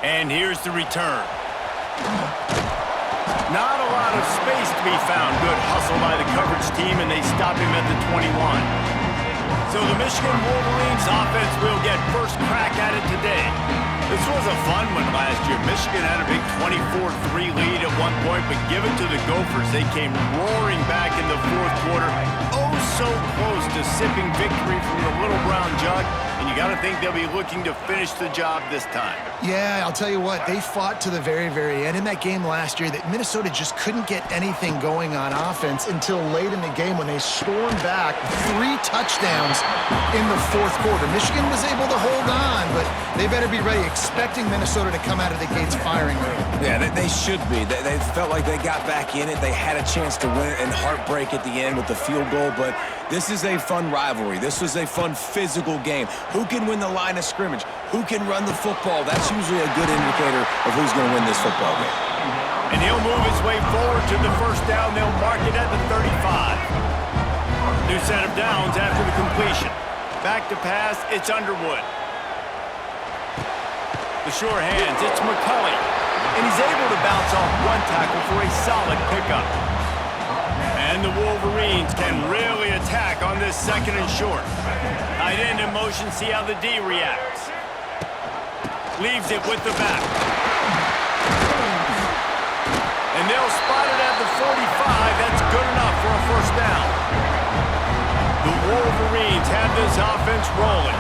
And here's the return. Not a lot of space to be found. Good hustle by the coverage team, and they stop him at the 21. So the Michigan Wolverines offense will get first crack at it today. This was a fun one last year. Michigan had a big 24-3 lead at one point, but give it to the Gophers. They came roaring back in the fourth quarter. Oh, so close to sipping victory from the little brown jug. And you got to think they'll be looking to finish the job this time. Yeah, I'll tell you what, they fought to the very, very end. In that game last year, that Minnesota just couldn't get anything going on offense until late in the game when they stormed back 3 touchdowns in the fourth quarter. Michigan was able to hold on, but they better be ready, expecting Minnesota to come out of the gates firing early. Yeah, they should be. They felt like they got back in it. They had a chance to win it and heartbreak at the end with the field goal, but this is a fun rivalry. This was a fun physical game. Who can win the line of scrimmage? Who can run the football? That's usually a good indicator of who's going to win this football game. And he'll move his way forward to the first down. They'll mark it at the 35. New set of downs after the completion. Back to pass, it's Underwood. The sure hands, it's McCulley. And he's able to bounce off one tackle for a solid pickup. And the Wolverines can really attack on this second and short. Tight end in motion, see how the D reacts. Leaves it with the back. And they'll spot it at the 45. That's good enough for a first down. The Wolverines have this offense rolling.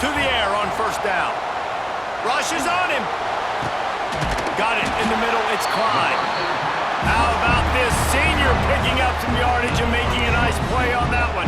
To the air on first down. Rush is on him. Got it in the middle. It's Clyde. How about this senior picking up some yardage and making a nice play on that one?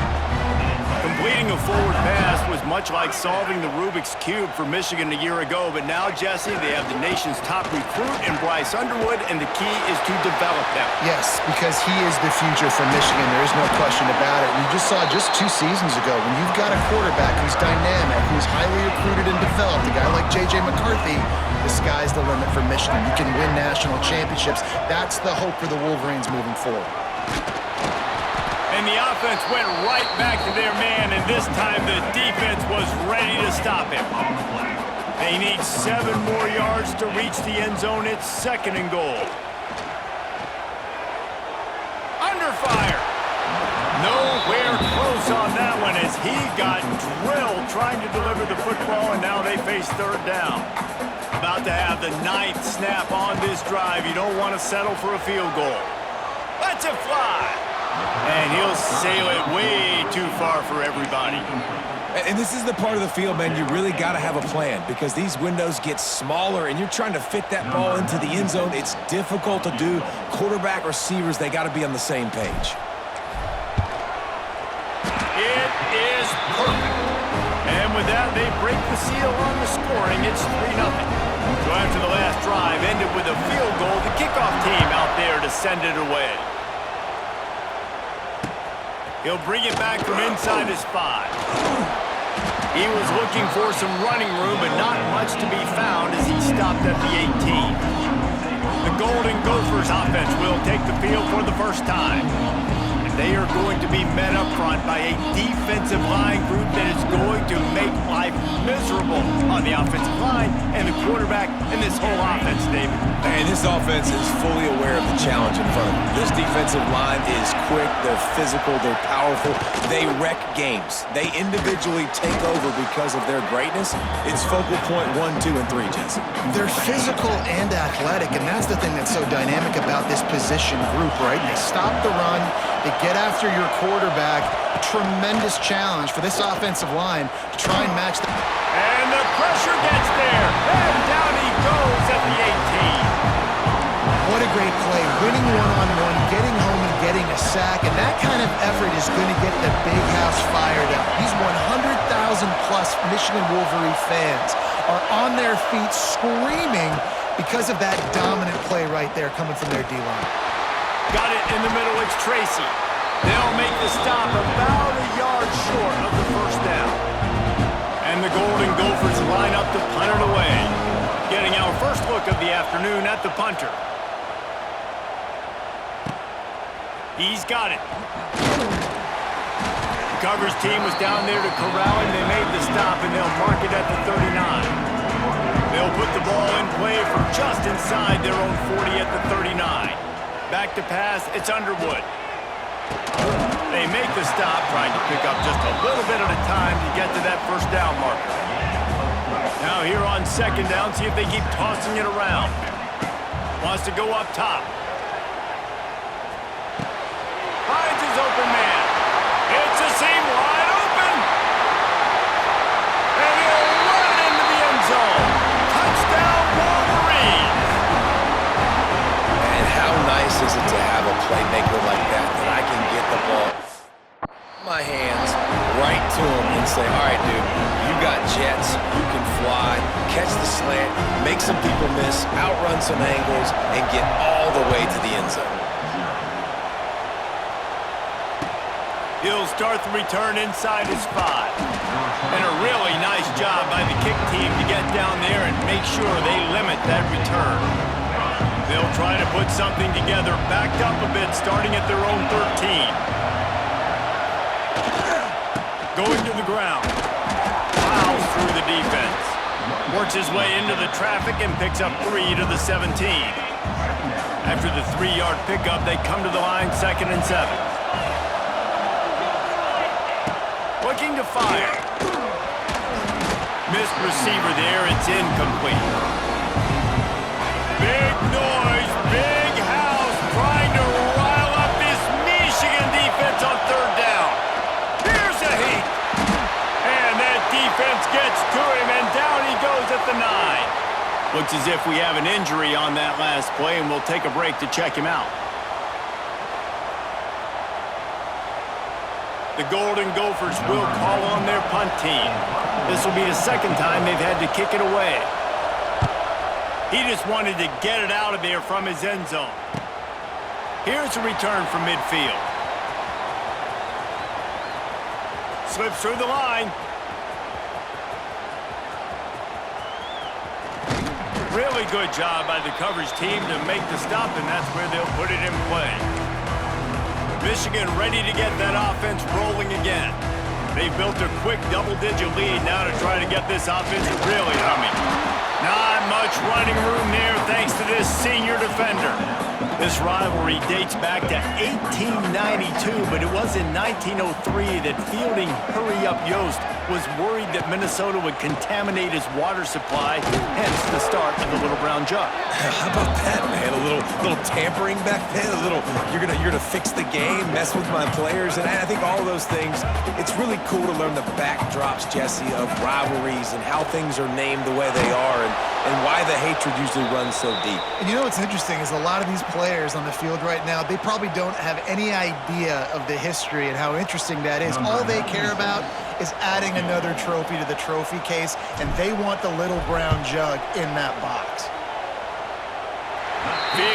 Completing a forward pass was much like solving the Rubik's Cube for Michigan a year ago, but now, Jesse, they have the nation's top recruit in Bryce Underwood, and the key is to develop him. Yes, because he is the future for Michigan. There is no question about it. We just saw just 2 seasons ago, when you've got a quarterback who's dynamic, who's highly recruited and developed, a guy like J.J. McCarthy, the sky's the limit for Michigan. You can win national championships. That's the hope for the Wolverines moving forward. And the offense went right back to their man, and this time the defense was ready to stop him. They need 7 more yards to reach the end zone. It's second and goal. Under fire. Nowhere close on that one as he got drilled trying to deliver the football, and now they face third down. About to have the 9th snap on this drive. You don't want to settle for a field goal. Let's it fly. And he'll sail it way too far for everybody. And this is the part of the field, man, you really got to have a plan because these windows get smaller and you're trying to fit that ball into the end zone. It's difficult to do. Quarterback, receivers, they got to be on the same page. It is perfect. And with that, they break the seal on the scoring. It's 3-0. So after the last drive ended with a field goal, the kickoff team out there to send it away. He'll bring it back from inside his 5. He was looking for some running room, but not much to be found as he stopped at the 18. The Golden Gophers offense will take the field for the first time. And they are going to be met up front by a defensive line group that is going to make life miserable on the offensive line and the quarterback and this whole offense, David. And this offense is fully aware of the challenge in front of them. This defensive line is quick, they're physical, they're powerful, they wreck games. They individually take over because of their greatness. It's focal point 1, 2, and 3, Jesse. They're physical and athletic, and that's the thing that's so dynamic about this position group, right? They stop the run, they get after your quarterback. Tremendous challenge for this offensive line to try and match the... And the pressure gets there, and down he goes at the 18. What a great play, winning one-on-one, getting home and getting a sack, and that kind of effort is going to get the big house fired up. These 100,000-plus Michigan Wolverine fans are on their feet screaming because of that dominant play right there coming from their D-line. Got it in the middle, it's Tracy. They'll make the stop about a yard short of the first down. And the Golden Gophers line up to punt it away. Getting our first look of the afternoon at the punter. He's got it. The coverage team was down there to corral him. They made the stop, and they'll mark it at the 39. They'll put the ball in play from just inside their own 40 at the 39. Back to pass, it's Underwood. They make the stop, trying to pick up just a little bit at a time to get to that first down marker. Now here on second down, see if they keep tossing it around. Wants to go up top. Finds his open man. It's a seam wide open. And he'll run it into the end zone. Touchdown, Wolverines. And how nice is it to have a playmaker like that I can get the ball in my hands right to him and say, all right, dude, you got jets, you can fly, catch the slant, make some people miss, outrun some angles, and get all the way to the end zone. He'll start the return inside his 5. And a really nice job by the kick team to get down there and make sure they limit that return. They'll try to put something together, backed up a bit, starting at their own 13. Going to the ground. Plows through the defense. Works his way into the traffic and picks up 3 to the 17. After the 3-yard pickup, they come to the line, 2nd and 7. Looking to fire. Missed receiver there, it's incomplete. Big noise, big house, trying to rile up this Michigan defense on 3rd down. Here's a heat. And that defense gets to him, and down he goes at the 9. Looks as if we have an injury on that last play, and we'll take a break to check him out. The Golden Gophers will call on their punt team. This will be the 2nd time they've had to kick it away. He just wanted to get it out of there from his end zone. Here's a return from midfield. Slips through the line. Really good job by the coverage team to make the stop, and that's where they'll put it in play. Michigan ready to get that offense rolling again. They've built a quick double-digit lead now to try to get this offense really humming. Not much running room there thanks to this senior defender. This rivalry dates back to 1892, but it was in 1903 that fielding Hurry-Up Yost was worried that Minnesota would contaminate his water supply, hence the start of the Little Brown Jug. How about that, man? A little tampering back then, a little, you're gonna fix the game, mess with my players, and I think all those things, it's really cool to learn the backdrops, Jesse, of rivalries and how things are named the way they are and why the hatred usually runs so deep. And you know what's interesting is a lot of these players on the field right now, they probably don't have any idea of the history and how interesting that is. All they care about is adding another trophy to the trophy case, and they want the Little Brown Jug in that box. 57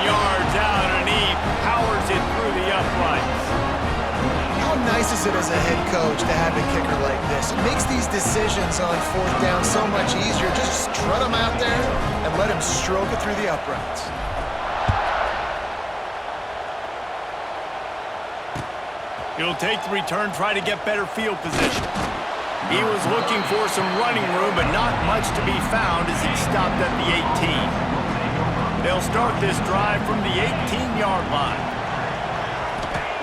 yards out, and he powers it through the uprights. How nice is it as a head coach to have a kicker like this? It makes these decisions on 4th down so much easier. Just strut him out there and let him stroke it through the uprights. He'll take the return, try to get better field position. He was looking for some running room, but not much to be found as he stopped at the 18. They'll start this drive from the 18-yard line.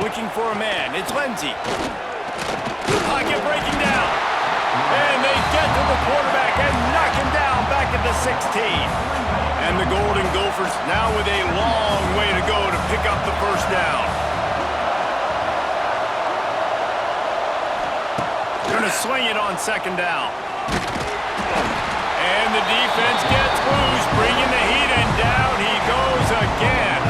Looking for a man, it's Lindsey. Pocket breaking down. And they get to the quarterback and knock him down back at the 16. And the Golden Gophers now with a long way to go to pick up the first down. Going to swing it on 2nd down. And the defense gets loose, bringing the heat, and down he goes again.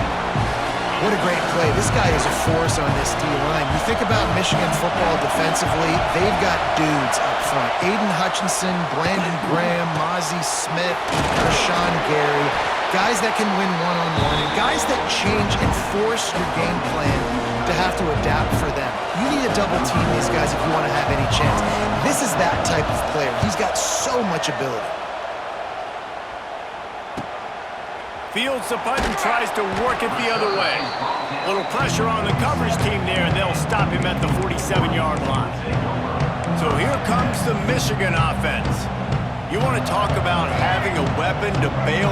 What a great play. This guy is a force on this D-line. You think about Michigan football defensively, they've got dudes up front. Aiden Hutchinson, Brandon Graham, Mozzie Smith, Rashawn Gary. Guys that can win one-on-one, and guys that change and force your game plan to have to adapt for them. You need to double-team these guys if you want to have any chance. This is that type of player. He's got so much ability. Fields the punt and tries to work it the other way. A little pressure on the coverage team there, and they'll stop him at the 47-yard line. So here comes the Michigan offense. You want to talk about a weapon to bail out